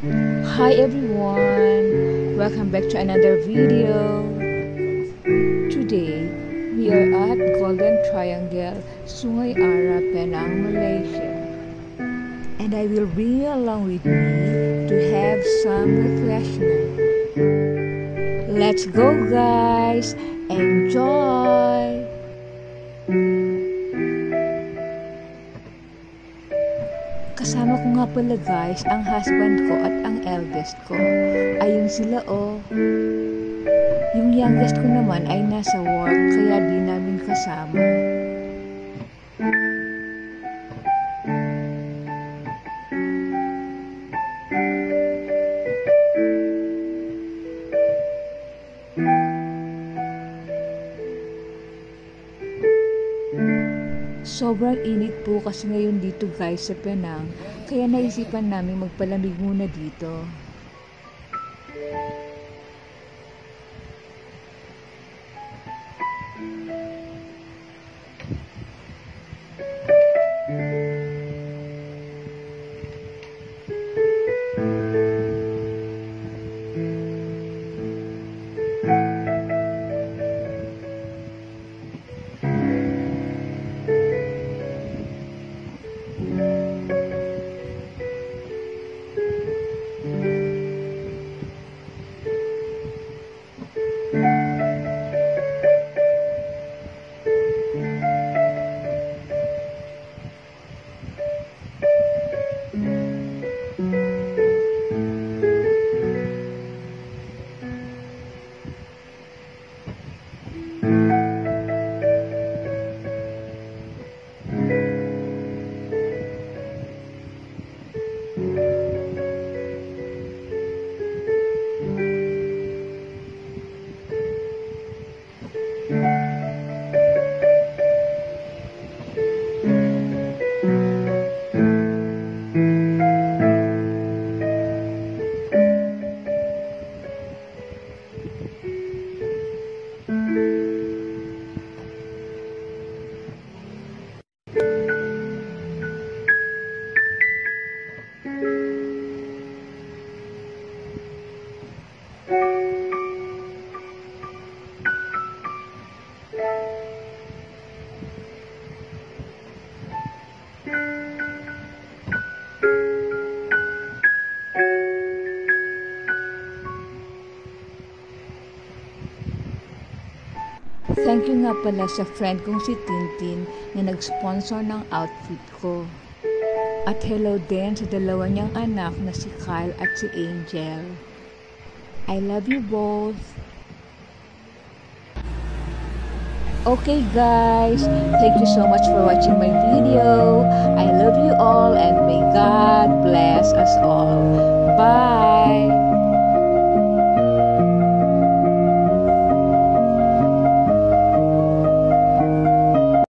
Hi everyone, welcome back to another video. Today, we are at Golden Triangle, Sungai Ara, Penang, Malaysia. And I will bring you along with me to have some refreshment. Let's go guys, enjoy! Kasama ko nga pala guys, ang husband ko at ang eldest ko. Ayun sila oh. Yung youngest ko naman ay nasa work kaya di namin kasama. Sobrang init po kasi ngayon dito guys sa Penang, kaya naisipan namin magpalamig muna dito. Thank you nga pala sa friend kong si Tintin na nag-sponsor ng outfit ko. At hello din sa dalawa niyang anak na si Kyle at si Angel. I love you both. Okay guys, thank you so much for watching my video. I love you all and may God bless us all. Bye!